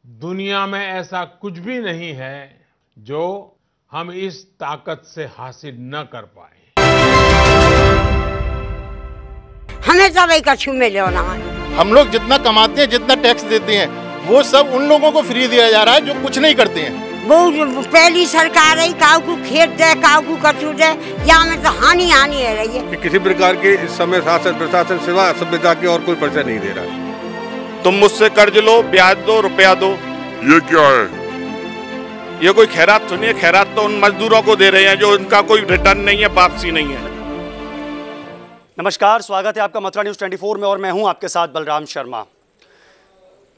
दुनिया में ऐसा कुछ भी नहीं है जो हम इस ताकत से हासिल न कर पाए। हमें सब एक कछु में लेना है। हम लोग जितना कमाते हैं, जितना टैक्स देते हैं, वो सब उन लोगों को फ्री दिया जा रहा है जो कुछ नहीं करते हैं। वो पहली सरकार है, काऊ को खेत दे, काऊ को कछु दे, या में तो हानि है रही है। कि किसी प्रकार के इस समय शासन प्रशासन सिवा सभ्यता की और कोई परिचय नहीं दे रहा। तुम मुझसे कर्ज लो, ब्याज दो, रुपया दो, ये क्या है? ये कोई खैरात सुनिए। खैरात तो उन मजदूरों को दे रहे हैं जो उनका कोई रिटर्न नहीं है, वापसी नहीं है। नमस्कार, स्वागत है आपका मथुरा न्यूज़ 24 में और मैं हूं आपके साथ बलराम शर्मा।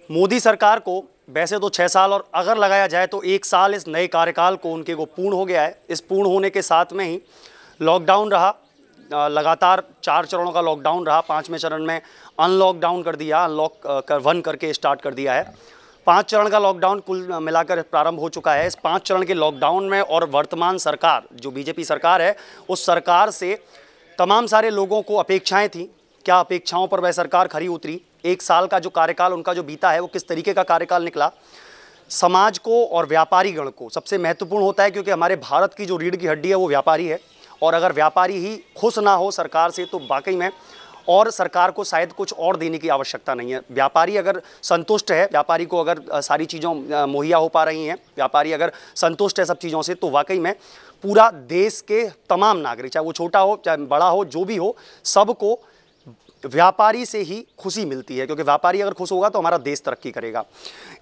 मोदी सरकार को वैसे तो 6 साल और अगर लगाया जाए तो 1 साल इस नए कार्यकाल को उनके को पूर्ण हो गया है। इस पूर्ण होने के साथ में ही लॉकडाउन रहा, लगातार 4 चरणों का लॉकडाउन रहा। 5वें चरण में अनलॉकडाउन कर दिया, अनलॉक 1 करके स्टार्ट कर दिया है। 5 चरण का लॉकडाउन कुल मिलाकर प्रारंभ हो चुका है। इस 5 चरण के लॉकडाउन में और वर्तमान सरकार जो बीजेपी सरकार है, उस सरकार से तमाम सारे लोगों को अपेक्षाएं थी। क्या अपेक्षाओं पर वह सरकार खरी उतरी? 1 साल का जो कार्यकाल उनका जो बीता है वो किस तरीके का कार्यकाल निकला? समाज को और व्यापारी गण को सबसे महत्वपूर्ण होता है, क्योंकि हमारे भारत की जो रीढ़ की हड्डी है वो व्यापारी है। और अगर व्यापारी ही खुश ना हो सरकार से तो वाकई में और सरकार को शायद कुछ और देने की आवश्यकता नहीं है। व्यापारी अगर संतुष्ट है, व्यापारी को अगर सारी चीज़ों मुहैया हो पा रही हैं, व्यापारी अगर संतुष्ट है सब चीज़ों से, तो वाकई में पूरा देश के तमाम नागरिक, चाहे वो छोटा हो चाहे बड़ा हो, जो भी हो, सबको व्यापारी से ही खुशी मिलती है। क्योंकि व्यापारी अगर खुश होगा तो हमारा देश तरक्की करेगा।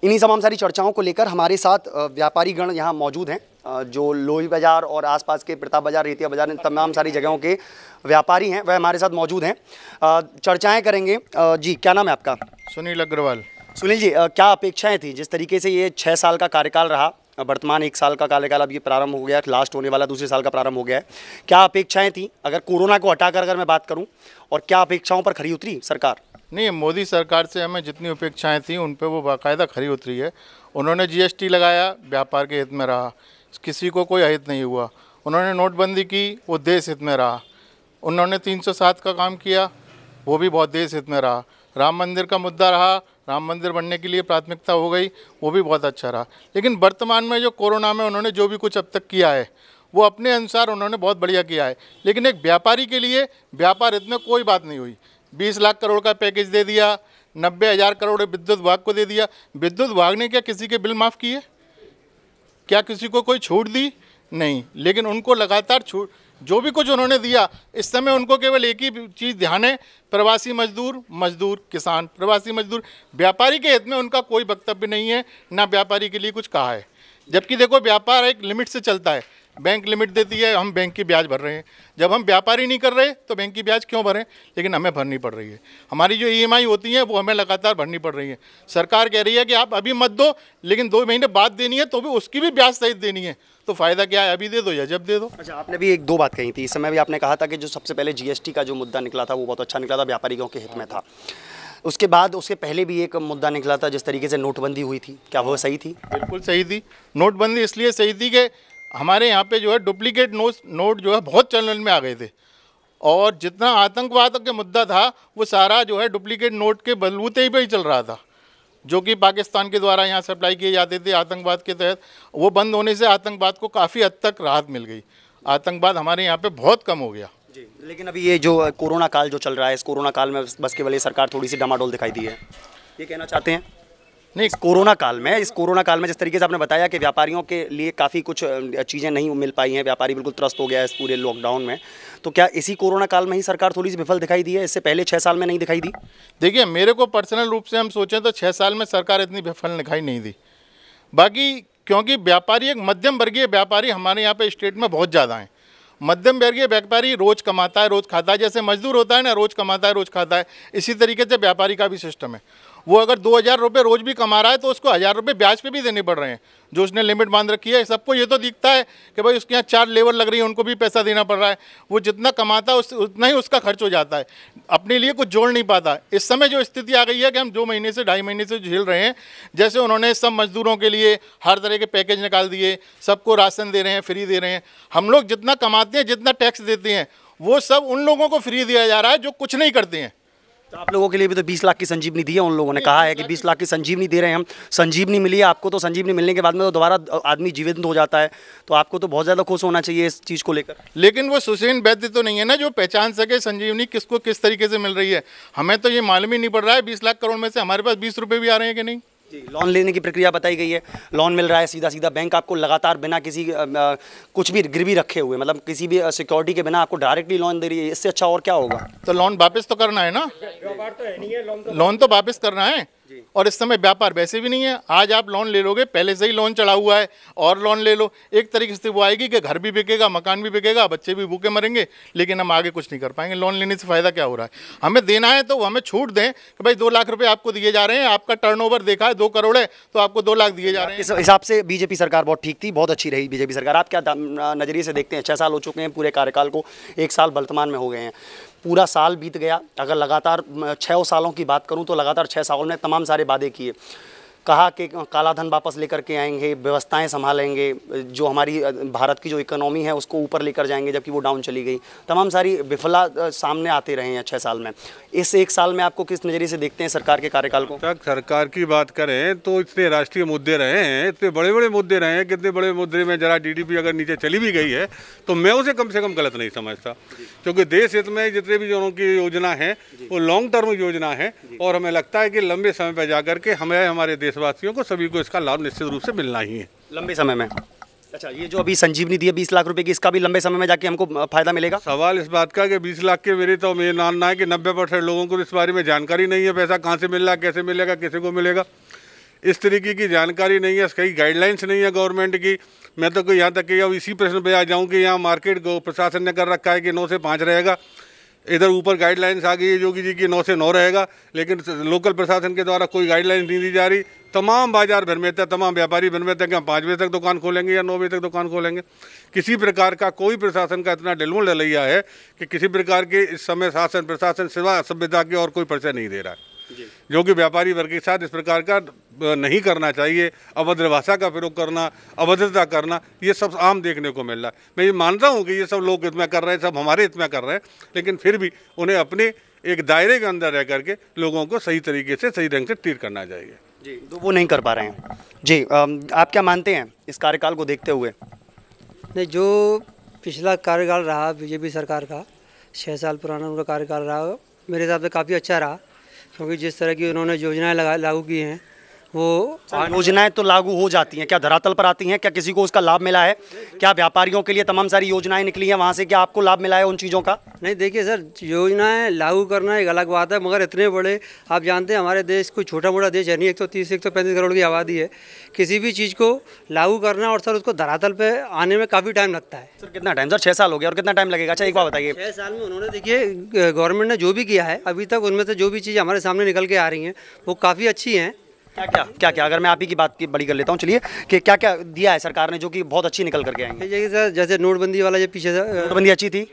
इन्हीं तमाम सारी चर्चाओं को लेकर हमारे साथ व्यापारी गण यहाँ मौजूद हैं, जो लोही बाजार और आसपास के प्रताप बाजार, रेतिया बाजार, इन तमाम सारी जगहों के व्यापारी हैं, वह हमारे साथ मौजूद हैं। चर्चाएं करेंगे। जी, क्या नाम है आपका? सुनील अग्रवाल। सुनील जी, क्या अपेक्षाएं थी जिस तरीके से ये 6 साल का कार्यकाल रहा, वर्तमान 1 साल का कार्यकाल अब ये प्रारंभ हो गया, लास्ट होने वाला दूसरे साल का प्रारंभ हो गया है। क्या अपेक्षाएं थी अगर कोरोना को हटाकर अगर मैं बात करूं, और क्या अपेक्षाओं पर खरी उतरी सरकार? नहीं, मोदी सरकार से हमें जितनी अपेक्षाएं थी उन पे वो बाकायदा खरी उतरी है। उन्होंने जीएसटी लगाया, व्यापार के हित में रहा, किसी को कोई अहित नहीं हुआ। उन्होंने नोटबंदी की, वो देश हित में रहा। उन्होंने 307 का काम किया, वो भी बहुत देश हित में रहा। राम मंदिर का मुद्दा रहा, राम मंदिर बनने के लिए प्राथमिकता हो गई, वो भी बहुत अच्छा रहा। लेकिन वर्तमान में जो कोरोना में उन्होंने जो भी कुछ अब तक किया है वो अपने अनुसार उन्होंने बहुत बढ़िया किया है। लेकिन एक व्यापारी के लिए व्यापार हित में कोई बात नहीं हुई। 20 लाख करोड़ का पैकेज दे दिया, 90,000 करोड़ विद्युत विभाग को दे दिया। विद्युत विभाग ने क्या किसी के बिल माफ़ किए? क्या किसी को कोई छूट दी? नहीं। लेकिन उनको लगातार छूट, जो भी कुछ उन्होंने दिया, इस समय उनको केवल एक ही चीज़ ध्यान है, प्रवासी मजदूर, मजदूर, किसान, प्रवासी मजदूर। व्यापारी के हित में उनका कोई वक्तव्य नहीं है, ना व्यापारी के लिए कुछ कहा है। जबकि देखो, व्यापार एक लिमिट से चलता है। बैंक लिमिट देती है, हम बैंक की ब्याज भर रहे हैं। जब हम व्यापारी नहीं कर रहे तो बैंक की ब्याज क्यों भरें? लेकिन हमें भरनी पड़ रही है। हमारी जो ईएमआई होती है वो हमें लगातार भरनी पड़ रही है। सरकार कह रही है कि आप अभी मत दो, लेकिन 2 महीने बाद देनी है, तो भी उसकी भी ब्याज सहित देनी है। तो फ़ायदा क्या है, अभी दे दो या जब दे दो। अच्छा, आपने भी 1-2 बात कही थी। इस समय भी आपने कहा था कि जो सबसे पहले जीएसटी का जो मुद्दा निकला था वो बहुत अच्छा निकला था, व्यापारियों के हित में था। उसके बाद उसके पहले भी एक मुद्दा निकला था, जिस तरीके से नोटबंदी हुई थी, क्या वो सही थी? बिल्कुल सही थी। नोटबंदी इसलिए सही थी कि हमारे यहाँ पे जो है डुप्लीकेट नोट जो है बहुत चलन में आ गए थे। और जितना आतंकवाद का मुद्दा था वो सारा जो है डुप्लीकेट नोट के बलबूते ही पे ही चल रहा था, जो कि पाकिस्तान के द्वारा यहाँ सप्लाई किए जाते थे आतंकवाद के तहत। वो बंद होने से आतंकवाद को काफ़ी हद तक राहत मिल गई। आतंकवाद हमारे यहाँ पे बहुत कम हो गया जी। लेकिन अभी ये जो कोरोना काल जो चल रहा है, इस कोरोना काल में बस केवल ये सरकार थोड़ी सी डामाडोल दिखाई दी है, ये कहना चाहते हैं? नहीं, इस कोरोना काल में जिस तरीके से आपने बताया कि व्यापारियों के लिए काफ़ी कुछ चीज़ें नहीं मिल पाई हैं, व्यापारी बिल्कुल त्रस्त हो गया है इस पूरे लॉकडाउन में, तो क्या इसी कोरोना काल में ही सरकार थोड़ी सी विफल दिखाई दी है? इससे पहले 6 साल में नहीं दिखाई दी? देखिए, मेरे को पर्सनल रूप से हम सोचें तो 6 साल में सरकार इतनी विफल दिखाई नहीं दी। बाकी क्योंकि व्यापारी एक मध्यम वर्गीय व्यापारी हमारे यहाँ पे स्टेट में बहुत ज़्यादा हैं। मध्यम वर्गीय व्यापारी रोज़ कमाता है, रोज़ खाता है। जैसे मजदूर होता है ना, रोज़ कमाता है, रोज़ खाता है, इसी तरीके से व्यापारी का भी सिस्टम है। वो अगर 2,000 रुपये रोज़ भी कमा रहा है तो उसको 1,000 रुपये ब्याज पे भी देने पड़ रहे हैं, जो उसने लिमिट बांध रखी है। सबको ये तो दिखता है कि भाई उसके यहाँ 4 लेबर लग रही है, उनको भी पैसा देना पड़ रहा है। वो जितना कमाता है उतना ही उसका खर्च हो जाता है, अपने लिए कुछ जोड़ नहीं पाता। इस समय जो स्थिति आ गई है कि हम 2 महीने से 2.5 महीने से झेल रहे हैं। जैसे उन्होंने सब मजदूरों के लिए हर तरह के पैकेज निकाल दिए, सबको राशन दे रहे हैं, फ्री दे रहे हैं। हम लोग जितना कमाते हैं, जितना टैक्स देते हैं, वो सब उन लोगों को फ्री दिया जा रहा है जो कुछ नहीं करते हैं। तो आप लोगों के लिए भी तो 20 लाख की संजीवनी दी है, उन लोगों ने कहा है कि 20 लाख की संजीवनी दे रहे हैं हम। संजीवनी मिली है आपको, तो संजीवनी मिलने के बाद में तो दोबारा आदमी जीवित हो जाता है, तो आपको तो बहुत ज़्यादा खुश होना चाहिए इस चीज़ को लेकर। लेकिन वो सुसैन वैद्य तो नहीं है ना जो पहचान सके संजीवनी किसको किस तरीके से मिल रही है। हमें तो ये मालूम ही नहीं पड़ रहा है 20 लाख करोड़ में से हमारे पास 20 रुपये भी आ रहे हैं कि नहीं। जी, लोन लेने की प्रक्रिया बताई गई है, लोन मिल रहा है सीधा सीधा, बैंक आपको लगातार बिना किसी कुछ भी गिरवी रखे हुए, मतलब किसी भी सिक्योरिटी के बिना आपको डायरेक्टली लोन दे रही है। इससे अच्छा और क्या होगा। तो लोन वापस तो करना है ना, लोन तो वापस करना है, और इस समय व्यापार वैसे भी नहीं है। आज आप लोन ले लोगे, पहले से ही लोन चढ़ा हुआ है और लोन ले लो, एक तरीके से वो आएगी कि घर भी बिकेगा, मकान भी बिकेगा, बच्चे भी भूखे मरेंगे, लेकिन हम आगे कुछ नहीं कर पाएंगे। लोन लेने से फ़ायदा क्या हो रहा है। हमें देना है तो हमें छूट दें कि भाई 2 लाख रुपए आपको दिए जा रहे हैं, आपका टर्नओवर देखा है 2 करोड़ है तो आपको 2 लाख दिए जा रहे हैं। इस हिसाब से बीजेपी सरकार बहुत ठीक थी, बहुत अच्छी रही बीजेपी सरकार। आप क्या नज़रिए से देखते हैं? 6 साल हो चुके हैं पूरे कार्यकाल को, 1 साल वर्तमान में हो गए हैं, पूरा साल बीत गया। अगर लगातार 6 सालों की बात करूं तो लगातार 6 सालों में तमाम सारे वादे किए, कहा कि काला धन वापस लेकर के आएंगे, व्यवस्थाएं संभालेंगे, जो हमारी भारत की जो इकोनॉमी है उसको ऊपर लेकर जाएंगे, जबकि वो डाउन चली गई। तमाम सारी विफला सामने आते रहे हैं 6 साल में। इस 1 साल में आपको किस नज़रिए से देखते हैं सरकार के कार्यकाल को? सरकार की बात करें तो इतने राष्ट्रीय मुद्दे रहे हैं, इतने बड़े बड़े मुद्दे रहे हैं, कितने बड़े मुद्दे में जरा GDP अगर नीचे चली भी गई है तो मैं उसे कम से कम गलत नहीं समझता, क्योंकि देश हित में जितने भी जो की योजना है वो लॉन्ग टर्म योजना है, और हमें लगता है कि लंबे समय पर जाकर के हमें हमारे देशवासियों को सभी को इसका लाभ निश्चित रूप से मिलना ही है लंबे समय में। अच्छा, ये जो अभी संजीवनी दी है 20 लाख रुपए की, इसका भी लंबे समय में जाके हमको फायदा मिलेगा? सवाल इस बात का कि 20 लाख के मेरे तो ये मानना है कि 90% लोगों को इस बारे में जानकारी नहीं है, पैसा कहाँ से मिल रहा है, कैसे मिलेगा, किसी को मिलेगा, इस तरीके की जानकारी नहीं है, कई गाइडलाइंस नहीं है गवर्नमेंट की। मैं तो यहाँ तक कि अब इसी प्रश्न पे आ जाऊँ कि यहाँ मार्केट प्रशासन ने कर रखा है कि 9 से 5 रहेगा, इधर ऊपर गाइडलाइंस आ गई है योगी जी की 9 से 9 रहेगा, लेकिन लोकल प्रशासन के द्वारा कोई गाइडलाइंस नहीं दी जा रही। तमाम बाजार भ्रमित है, तमाम व्यापारी भ्रमित है कि हम 5 बजे तक दुकान खोलेंगे या 9 बजे तक दुकान खोलेंगे। किसी प्रकार का कोई प्रशासन का इतना ढिलमुल डलैया है कि किसी प्रकार के इस समय शासन प्रशासन सिवा सभ्यता के और कोई परिचय नहीं दे रहा है, जो कि व्यापारी वर्ग के साथ इस प्रकार का नहीं करना चाहिए। अभद्र भाषा का प्रयोग करना, अभद्रता करना, ये सब आम देखने को मिल रहा है। मैं ये मानता हूँ कि ये सब लोग हित में कर रहे हैं, सब हमारे हित में कर रहे हैं, लेकिन फिर भी उन्हें अपने एक दायरे के अंदर रह करके लोगों को सही तरीके से सही ढंग से ट्रीट करना चाहिए। जी, तो वो नहीं कर पा रहे हैं। जी, आप क्या मानते हैं इस कार्यकाल को देखते हुए? नहीं, जो पिछला कार्यकाल रहा बीजेपी सरकार का, 6 साल पुराना उनका कार्यकाल रहा, मेरे हिसाब से काफ़ी अच्छा रहा, क्योंकि जिस तरह की उन्होंने योजनाएं लागू की हैं वो योजनाएं तो लागू हो जाती हैं, क्या धरातल पर आती हैं? क्या किसी को उसका लाभ मिला है? क्या व्यापारियों के लिए तमाम सारी योजनाएं निकली हैं, वहाँ से क्या आपको लाभ मिला है उन चीज़ों का? नहीं, देखिए सर, योजनाएं लागू करना एक अलग बात है, मगर इतने बड़े, आप जानते हैं हमारे देश कोई छोटा मोटा देश है नहीं, 130 से 135 करोड़ की आबादी है। किसी भी चीज़ को लागू करना और सर उसको धरातल पे आने में काफ़ी टाइम लगता है। सर कितना टाइम? सर 6 साल हो गया, और कितना टाइम लगेगा? अच्छा, एक बात बताइए। 6 साल में उन्होंने, देखिए गवर्नमेंट ने जो भी किया है अभी तक, उनमें से जो भी चीज़ हमारे सामने निकल के आ रही हैं वो काफ़ी अच्छी हैं। क्या क्या अगर मैं आप ही की बात की बड़ी कर लेता हूँ, चलिए, कि क्या क्या दिया है सरकार ने जो कि बहुत अच्छी निकल करके आएंगे? सर जैसे नोटबंदी वाला, जो पीछे नोटबंदी अच्छी थी,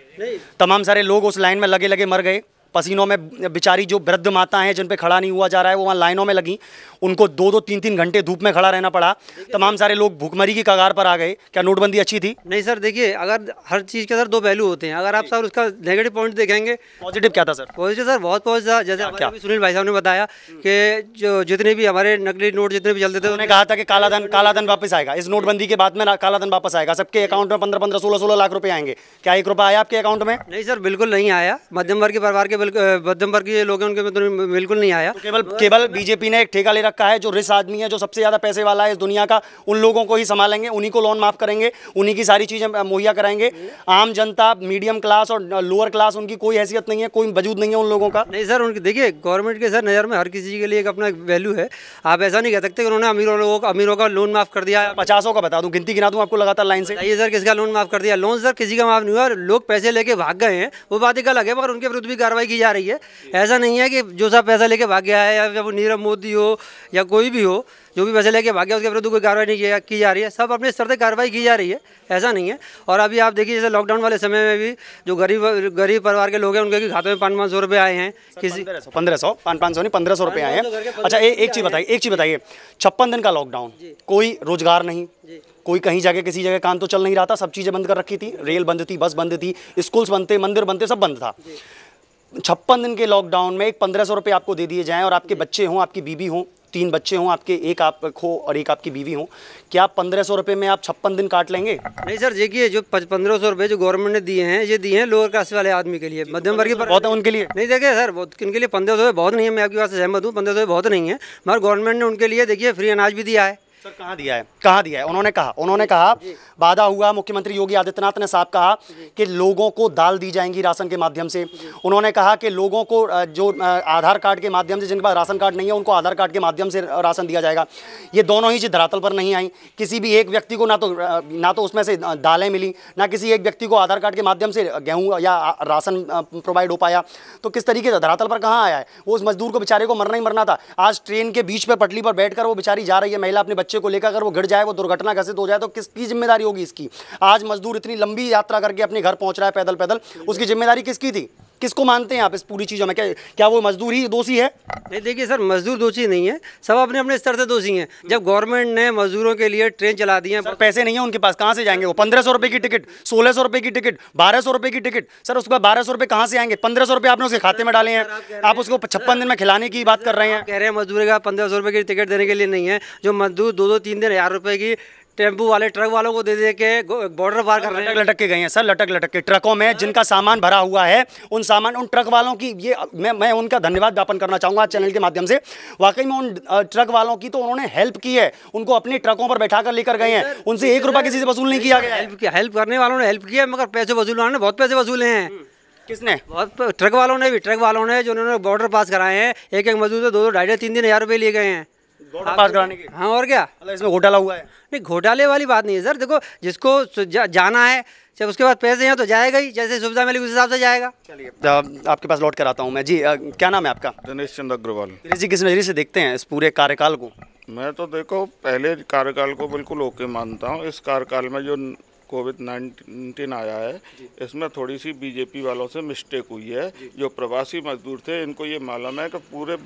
तमाम सारे लोग उस लाइन में लगे लगे मर गए, पसीनों में बेचारी जो वृद्ध माता हैं जिन पे खड़ा नहीं हुआ जा रहा है वो वहाँ लाइनों में लगी, उनको 2-2, 3-3 घंटे धूप में खड़ा रहना पड़ा, तमाम सारे लोग भूखमरी की कगार पर आ गए। क्या नोटबंदी अच्छी थी? नहीं सर, देखिए अगर हर चीज़ के सर 2 पहलू होते हैं, अगर आप सर उसका नेगेटिव पॉइंट देखेंगे। पॉजिटिव क्या था सर? पॉजिटिव सर बहुत पॉजिटिव था, जैसे हमारे सुनील भाई साहब ने बताया कि जो जितने भी हमारे नकली नोट जितने भी चलते थे, उन्होंने कहा था कि काला धन वापस आएगा, इस नोटबंदी के बाद में काला धन वापस आएगा, सबके अकाउंट में 15-15, 16-16 लाख रुपए आएंगे। क्या 1 रुपया आया आपके अकाउंट में? नहीं सर, बिल्कुल नहीं आया। मध्यम वर्ग के परिवार के, मध्यम वर्ग के लोग हैं उनके में तो बिल्कुल नहीं आया। केवल बीजेपी ने एक ठेका ले रखा है, जो रिच आदमी है, जो सबसे ज्यादा पैसे वाला है इस दुनिया का, उन लोगों को ही संभालेंगे, उन्हीं को लोन माफ करेंगे, उन्हीं की सारी चीजें मुहैया कराएंगे। आम जनता, मीडियम क्लास और लोअर क्लास, उनकी कोई हैसियत नहीं है, कोई वजूद नहीं है उन लोगों का। नहीं सर, उनकी देखिए गवर्नमेंट के सर नज़र में हर किसी के लिए एक अपना वैल्यू है। आप ऐसा नहीं कह सकते कि उन्होंने अमीरों का लोन माफ कर दिया। 50 का बता दूं, गिनती गिना दूं आपको लगातार लाइन से। ये सर किसका लोन माफ कर दिया? लोन सर किसी का माफ नहीं हुआ, लोग पैसे लेके भाग गए हैं, वो बात एक अलग है, मगर उनके विरुद्ध भी कार्रवाई की जा रही है। ऐसा नहीं है कि जो सब पैसा लेके भाग गया है, या वो नीरव मोदी हो या कोई भी हो, जो भी पैसे लेके भाग गया उसके विरुद्ध कोई कार्रवाई नहीं की जा रही है। सब अपने स्तर से कार्रवाई की जा रही है, ऐसा नहीं है। और अभी आप देखिए जैसे लॉकडाउन वाले समय में भी जो गरीब परिवार के लोग हैं उनके खाते में 500-500 रुपये आए हैं। किसी 1500 नहीं 1500 रुपये आए हैं। अच्छा, एक चीज़ बताइए, 56 दिन का लॉकडाउन, कोई रोजगार नहीं, कोई कहीं जाके किसी जगह काम तो चल नहीं रहा था, सब चीज़ें बंद कर रखी थी, रेल बंद थी, बस बंद थी, स्कूल्स बंद थे, मंदिर बंद थे, सब बंद था। 56 दिन के लॉकडाउन में एक 1500 रुपये आपको दे दिए जाएं और आपके बच्चे हों, आपकी बीवी हों, 3 बच्चे हों आपके, एक आप हो और एक आपकी बीवी हो, क्या आप 1500 रुपये में आप 56 दिन काट लेंगे? नहीं सर, देखिए जो 1500 रुपये जो गवर्नमेंट ने दिए हैं, ये दिए हैं लोअर क्लास वाले आदमी के लिए, मध्यम वर्गीय पर बहुत है उनके लिए। नहीं देखिए सर, इनके लिए 1500 बहुत नहीं है, मैं आपकी बात से सहमत हूँ, 1500 बहुत नहीं है, मगर गवर्नमेंट ने उनके लिए देखिए फ्री अनाज भी दिया है। सर कहाँ दिया है, कहाँ दिया है? उन्होंने कहा वादा हुआ, मुख्यमंत्री योगी आदित्यनाथ ने साफ कहा कि लोगों को दाल दी जाएंगी राशन के माध्यम से। उन्होंने कहा कि लोगों को जो आधार कार्ड के माध्यम से, जिनके पास राशन कार्ड नहीं है उनको आधार कार्ड के माध्यम से राशन दिया जाएगा। ये दोनों ही चीज़ धरातल पर नहीं आई। किसी भी एक व्यक्ति को ना तो उसमें से दालें मिली, ना किसी एक व्यक्ति को आधार कार्ड के माध्यम से गेहूँ या राशन प्रोवाइड हो पाया। तो किस तरीके से धरातल पर कहाँ आया है? वो उस मजदूर को बेचारे को मरना ही मरना था। आज ट्रेन के बीच पे पटरी पर बैठकर वो बेचारी जा रही है महिला अपने बच्चे को लेकर, अगर वो गिर जाए, वो दुर्घटना ग्रसित हो जाए तो किसकी जिम्मेदारी होगी इसकी? आज मजदूर इतनी लंबी यात्रा करके अपने घर पहुंच रहा है पैदल पैदल, उसकी जिम्मेदारी किसकी थी? किसको मानते हैं आप इस पूरी चीज़ों में? क्या वो मजदूर ही दोषी है? नहीं देखिए सर, मजदूर दोषी नहीं है, सब अपने अपने स्तर से दोषी हैं। जब गवर्नमेंट ने मजदूरों के लिए ट्रेन चला दी है, पैसे नहीं है उनके पास, कहाँ से जाएंगे वो? 1500 रुपये की टिकट, 1600 रुपये की टिकट, 1200 रुपये की टिकट। सर उसके बाद 1200 रुपये कहाँ से आएंगे? 1500 रुपये आपने उसके खाते में डाले हैं, आप उसको 56 दिन में खिलाने की बात कर रहे हैं। कह रहे हैं मजदूर का 1500 रुपये की टिकट देने के लिए नहीं है। जो मजदूर 2-2, 3-3 हज़ार रुपये की टेम्पू वाले, ट्रक वालों को दे के बॉर्डर पार कर रहे हैं। लटक के गए हैं सर, लटक के ट्रकों में जिनका सामान भरा हुआ है, उन ट्रक वालों की ये मैं उनका धन्यवाद ज्ञापन करना चाहूँगा चैनल के माध्यम से। वाकई में उन ट्रक वालों की तो उन्होंने हेल्प की है, उनको अपने ट्रकों पर बैठा कर लेकर गए हैं, उनसे 1 रुपया किसी से वसूल नहीं किया गया। हेल्प करने वालों ने हेल्प किया, मगर पैसे वसूल वालों ने बहुत पैसे वसूले हैं। किसने? बहुत ट्रक वालों ने जो उन्होंने बॉर्डर पास कराए हैं, एक मजदूर से 2-2, 2.5-3 हज़ार रुपये लिए गए हैं बॉर्डर पास कराने के। हाँ और क्या, इसमें घोटाला हुआ है? नहीं घोटाले वाली बात नहीं है सर। देखो जिसको जाना है, जब उसके बाद पैसे हैं तो जाएगा ही, जैसे सुविधा मिली उस हिसाब से जाएगा। चलिए आपके पास लौट कर आता हूँ मैं जी। क्या नाम है आपका? दिनेश चंद्र अग्रवाल। दिनेश जी, किस नज़रिए से देखते हैं इस पूरे कार्यकाल को? मैं तो देखो पहले कार्यकाल को बिल्कुल ओके मानता हूँ। इस कार्यकाल में जो कोविड-19 आया है, इसमें थोड़ी सी बीजेपी वालों से मिस्टेक हुई है। जो प्रवासी मजदूर थे, इनको ये मालूम है कि पूरे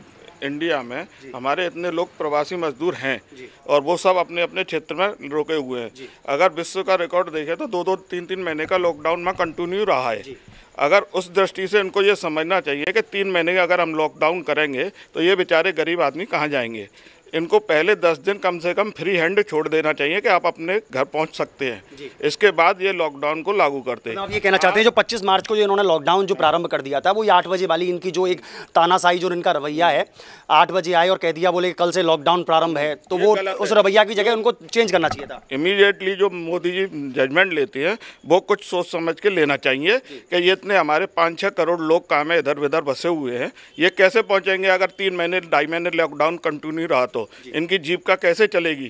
इंडिया में हमारे इतने लोग प्रवासी मजदूर हैं और वो सब अपने अपने क्षेत्र में रुके हुए हैं। अगर विश्व का रिकॉर्ड देखें तो 2-2, 3-3 महीने का लॉकडाउन में कंटिन्यू रहा है। अगर उस दृष्टि से इनको ये समझना चाहिए कि 3 महीने का अगर हम लॉकडाउन करेंगे तो ये बेचारे गरीब आदमी कहाँ जाएंगे। इनको पहले 10 दिन कम से कम फ्री हैंड छोड़ देना चाहिए कि आप अपने घर पहुंच सकते हैं। इसके बाद ये लॉकडाउन को लागू करते हैं। आप ये कहना चाहते हैं जो 25 मार्च को जो इन्होंने लॉकडाउन जो प्रारंभ कर दिया था, वो ये 8 बजे वाली इनकी जो एक तानाशाही जो इनका रवैया है, 8 बजे आए और कह दिया बोले कल से लॉकडाउन प्रारंभ है, तो वो उस रवैया की जगह उनको चेंज करना चाहिए था। इमीडिएटली जो मोदी जी जजमेंट लेते हैं वो कुछ सोच समझ के लेना चाहिए कि ये इतने हमारे 5-6 करोड़ लोग काम है इधर उधर बसे हुए हैं, ये कैसे पहुँचेंगे? अगर 3 महीने 2.5 महीने लॉकडाउन कंटिन्यू रहा तो इनकी जीप का कैसे चलेगी?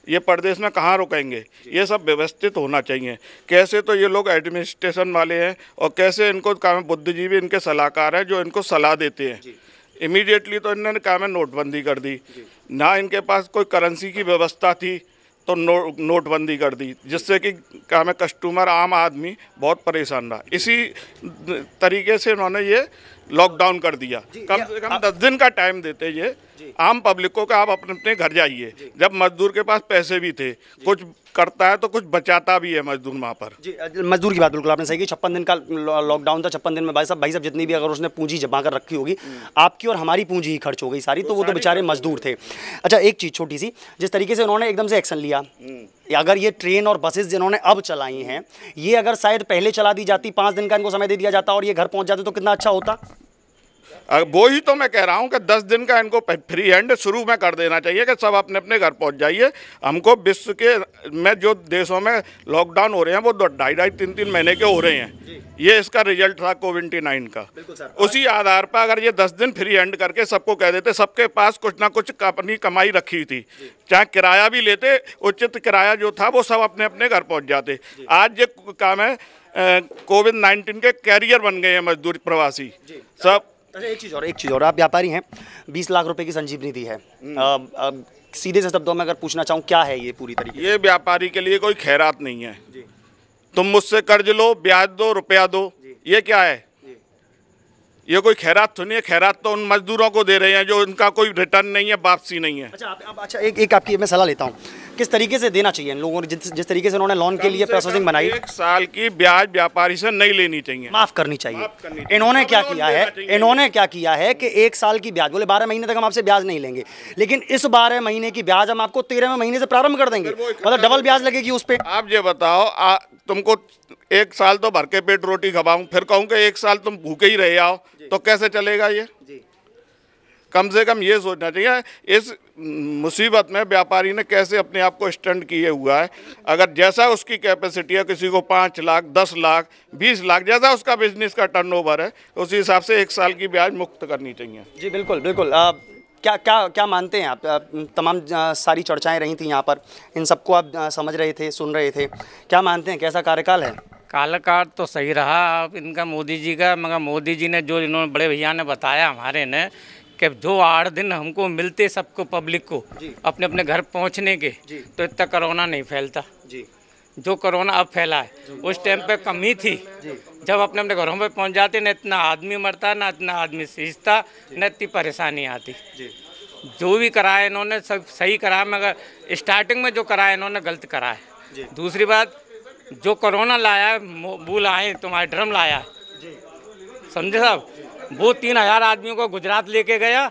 ये प्रदेश में कहाँ रुकेंगे? ये सब व्यवस्थित होना चाहिए। कैसे तो ये लोग एडमिनिस्ट्रेशन वाले हैं और कैसे इनको काम बुद्धिजीवी इनके सलाहकार हैं जो इनको सलाह देते हैं। इमीडिएटली तो इन्होंने काम है नोटबंदी कर दी, ना इनके पास कोई करेंसी की व्यवस्था थी तो नोटबंदी कर दी, जिससे कि काम है कस्टमर आम आदमी बहुत परेशान रहा। इसी तरीके से उन्होंने ये लॉकडाउन कर दिया। कम से कम 10 दिन का टाइम देते ये आम पब्लिक को कि आप अपने अपने घर जाइए। जब मजदूर के पास पैसे भी थे, कुछ करता है तो कुछ बचाता भी है मजदूर वहाँ पर। जी मजदूर की बात बिल्कुल आपने सही की। 56 दिन का लॉकडाउन था, 56 दिन में भाई साहब जितनी भी अगर उसने पूंजी जमा कर रखी होगी, आपकी और हमारी पूंजी ही खर्च हो गई सारी, तो वो तो बेचारे मजदूर थे। अच्छा एक चीज़ छोटी सी, जिस तरीके से उन्होंने एकदम से एक्शन लिया, अगर ये ट्रेन और बसेस जिन्होंने अब चलाई हैं, ये अगर शायद पहले चला दी जाती, 5 दिन का इनको समय दे दिया जाता और ये घर पहुँच जाते तो कितना अच्छा होता। वो ही तो मैं कह रहा हूँ कि 10 दिन का इनको फ्री हैंड शुरू में कर देना चाहिए कि सब अपने अपने घर पहुँच जाइए। हमको विश्व के में जो देशों में लॉकडाउन हो रहे हैं वो 2.5-3 महीने के हो रहे हैं, ये इसका रिजल्ट था कोविड-19 का। उसी आधार पर अगर ये 10 दिन फ्री हैंड करके सबको कह देते, सबके पास कुछ ना कुछ अपनी कमाई रखी थी, चाहे किराया भी लेते, उचित किराया जो था वो सब अपने अपने घर पहुँच जाते। आज ये काम है कोविड-19 के कैरियर बन गए हैं मजदूर प्रवासी सब। अच्छा एक चीज़ और आप व्यापारी हैं, 20 लाख रुपए की संजीवनी दी है। सीधे से शब्दों में अगर पूछना चाहूँ क्या है ये पूरी तरीके? ये व्यापारी के लिए कोई खैरात नहीं है। तुम मुझसे कर्ज लो, ब्याज दो, रुपया दो, ये क्या है? ये कोई खैरात तो नहीं है। खैरात तो उन मजदूरों को दे रहे हैं जो उनका कोई रिटर्न नहीं है, वापसी नहीं है। अच्छा एक आपकी मैं सलाह लेता हूँ। किस तरीके से देना चाहिए इन लोगों ने, जिस तरीके से उन्होंने लोन के लिए प्रोसेसिंग बनाई? 1 साल की ब्याज व्यापारी से नहीं लेनी चाहिए, माफ करनी चाहिए। इन्होंने क्या किया है, इन्होंने क्या किया है कि 1 साल की ब्याज, बोले 12 महीने तक हम आपसे ब्याज नहीं लेंगे, लेकिन इस 12 महीने की ब्याज हम आपको 13वें महीने से प्रारंभ कर देंगे, मतलब डबल ब्याज लगेगी उस पर। आप ये बताओ, तुमको 1 साल तो भर के पेट रोटी खवाऊं, फिर कहूं कि 1 साल तुम भूखे ही रह आओ, तो कैसे चलेगा ये? कम से कम ये सोचना चाहिए इस मुसीबत में व्यापारी ने कैसे अपने आप को स्टैंड किए हुआ है। अगर जैसा उसकी कैपेसिटी है, किसी को 5 लाख, 10 लाख, 20 लाख, जैसा उसका बिजनेस का टर्नओवर है, उसी हिसाब से 1 साल की ब्याज मुक्त करनी चाहिए। जी बिल्कुल बिल्कुल। क्या क्या क्या मानते हैं आप? तमाम सारी चर्चाएं रही थी यहाँ पर, इन सबको आप समझ रहे थे, सुन रहे थे, क्या मानते हैं कैसा कार्यकाल है? कालकाल तो सही रहा आप इनका, मोदी जी का, मगर मोदी जी ने जो इन्होंने बड़े भैया ने बताया हमारे ने कि जो 8 दिन हमको मिलते सबको पब्लिक को अपने अपने घर पहुंचने के, तो इतना कोरोना नहीं फैलता जी। जो कोरोना अब फैला है उस टाइम पे कमी थी, जब अपने अपने घरों पे पहुंच जाते न इतना आदमी मरता, ना इतना आदमी सींचता, न इतनी परेशानी आती। जो भी कराया इन्होंने सब सही कराया, मगर स्टार्टिंग में जो कराया इन्होंने गलत कराया। दूसरी बात, जो कोरोना लाया वो लाए तुम्हारे ड्रम लाया, समझे साहब, वो 3000 आदमियों को गुजरात लेके गया,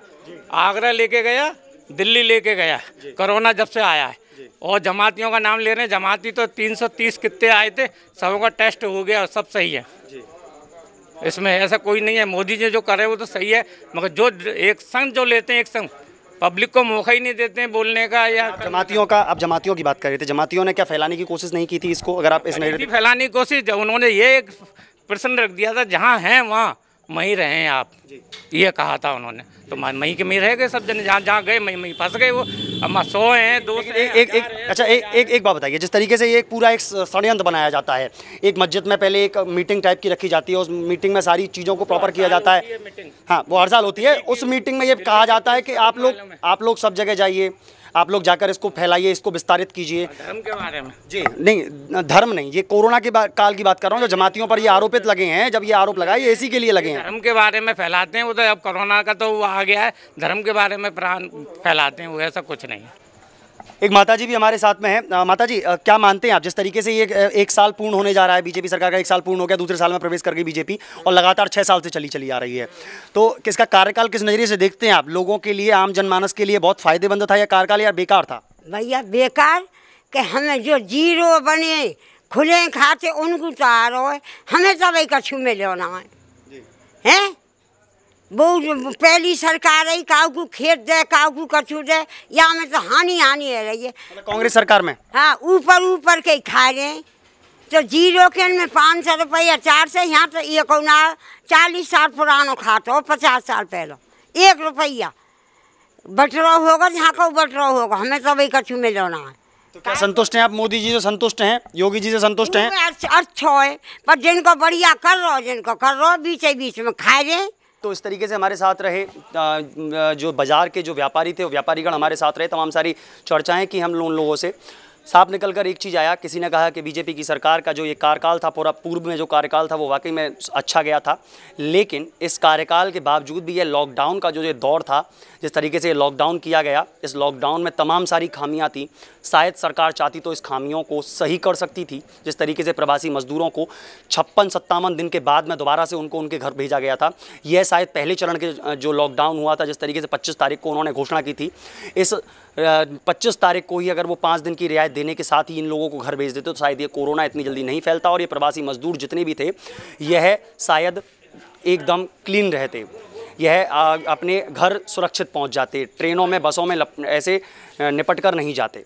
आगरा लेके गया, दिल्ली लेके गया, कोरोना जब से आया है। और जमातियों का नाम ले रहे हैं, जमाती तो 330 कितने आए थे, सबों का टेस्ट हो गया और सब सही है। इसमें ऐसा कोई नहीं है, मोदी जी जो कर रहे हैं वो तो सही है, मगर जो एक संग जो लेते हैं, एक संग पब्लिक को मौका ही नहीं देते हैं बोलने का। या जमातियों का, आप जमातियों की बात कर रहे थे, जमातियों ने क्या फैलाने की कोशिश नहीं की थी इसको? अगर आप इसमें फैलाने की कोशिश, उन्होंने ये एक प्रश्न रख दिया था, जहाँ हैं वहाँ वहीं रहें आप, ये कहा था उन्होंने, तो मई के में रह गए सब जन, जहाँ जहाँ गए मई फंस गए वो। अब 100 हैं, 200 अच्छा एक बात बताइए, जिस तरीके से ये एक पूरा एक षड्यंत्र बनाया जाता है, एक मस्जिद में पहले एक मीटिंग टाइप की रखी जाती है, उस मीटिंग में सारी चीज़ों को प्रॉपर किया जाता है, हाँ वो हर साल होती है। उस मीटिंग में ये कहा जाता है कि आप लोग सब जगह जाइए, आप लोग जाकर इसको फैलाइए, इसको विस्तारित कीजिए। धर्म के बारे में जी नहीं, धर्म नहीं, ये कोरोना के काल की बात कर रहा हूँ, जो जमातियों पर ये आरोपित लगे हैं, जब ये आरोप लगाए ये इसी के लिए लगे हैं। धर्म के बारे में फैलाते हैं वो, तो अब कोरोना का तो वो आ गया है, धर्म के बारे में फैलाते हैं वो, ऐसा कुछ नहीं है। एक माता जी भी हमारे साथ में है। माता जी क्या मानते हैं आप, जिस तरीके से ये 1 साल पूर्ण होने जा रहा है, बीजेपी सरकार का 1 साल पूर्ण हो गया, दूसरे साल में प्रवेश कर गई बीजेपी, और लगातार 6 साल से चली आ रही है, तो किसका कार्यकाल किस नज़रिए से देखते हैं आप? लोगों के लिए, आम जनमानस के लिए बहुत फायदेमंद था या कार्यकाल या बेकार था? भैया बेकार कि हमें जो जीरो बने खुले खाते उनको उतारो है, हमें सब एक कछु में लेना है। वो पहली सरकार है, काऊ को खेत दे, काऊ को कछु दे, या में तो हानि है रही है कांग्रेस सरकार में। हाँ, ऊपर के खा रहे हैं, तो जीरो के में 500 रुपया 4 से, यहाँ तो ये कौना 40 साल पुरानो खाता हो, 50 साल पहले 1 रुपया बटरो होगा, जहाँ का बटरो होगा, हमें सब एक कछु में लेना है। तो क्या संतुष्ट हैं आप? मोदी जी से संतुष्ट हैं, योगी जी से संतुष्ट हैं? अच्छा है, पर जिनको बढ़िया कर रहा हो, जिनको कर रहा हो, बीच में खा रहे। तो इस तरीके से हमारे साथ रहे जो बाजार के जो व्यापारी थे, वो व्यापारीगण हमारे साथ रहे, तमाम सारी चर्चाएं की हम लोगों से। साफ निकल कर एक चीज़ आया, किसी ने कहा कि बीजेपी की सरकार का जो ये कार्यकाल था, पूरा पूर्व में जो कार्यकाल था वो वाकई में अच्छा गया था, लेकिन इस कार्यकाल के बावजूद भी ये लॉकडाउन का जो ये दौर था, जिस तरीके से लॉकडाउन किया गया, इस लॉकडाउन में तमाम सारी खामियां थी। शायद सरकार चाहती तो इस खामियों को सही कर सकती थी। जिस तरीके से प्रवासी मजदूरों को 56-57 दिन के बाद में दोबारा से उनको उनके घर भेजा गया था, यह शायद पहले चरण के जो लॉकडाउन हुआ था, जिस तरीके से 25 तारीख को उन्होंने घोषणा की थी, इस 25 तारीख को ही अगर वो 5 दिन की रियायत देने के साथ ही इन लोगों को घर भेज देते तो शायद ये कोरोना इतनी जल्दी नहीं फैलता, और ये प्रवासी मजदूर जितने भी थे यह शायद एकदम क्लीन रहते, यह अपने घर सुरक्षित पहुंच जाते, ट्रेनों में, बसों में ऐसे निपट कर नहीं जाते,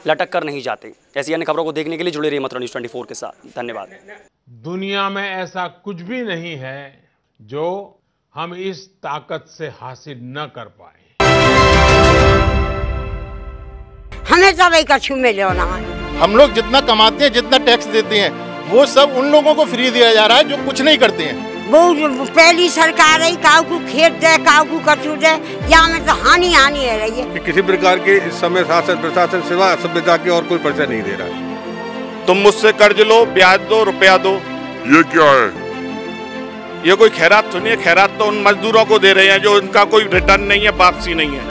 लटक कर नहीं जाते। ऐसी अन्य खबरों को देखने के लिए जुड़े रहिए मथुरा न्यूज़ 24 के साथ। धन्यवाद। दुनिया में ऐसा कुछ भी नहीं है जो हम इस ताकत से हासिल न कर पाए। हमें सब एक कछु में लेना है। हम लोग जितना कमाते हैं, जितना टैक्स देते हैं, वो सब उन लोगों को फ्री दिया जा रहा है जो कुछ नहीं करते हैं। वो पहली सरकार है, काऊ को खेत दे, काऊ को कछु दे, या में तो हानि है रही है। किसी प्रकार के इस समय शासन प्रशासन सिवा असभ्यता की और कोई परिचय नहीं दे रहा। तुम मुझसे कर्ज लो, ब्याज दो, रुपया दो, ये क्या है? ये कोई खैरात सुनिए, खैरात तो उन मजदूरों को दे रहे हैं जो उनका कोई रिटर्न नहीं है, वापसी नहीं है।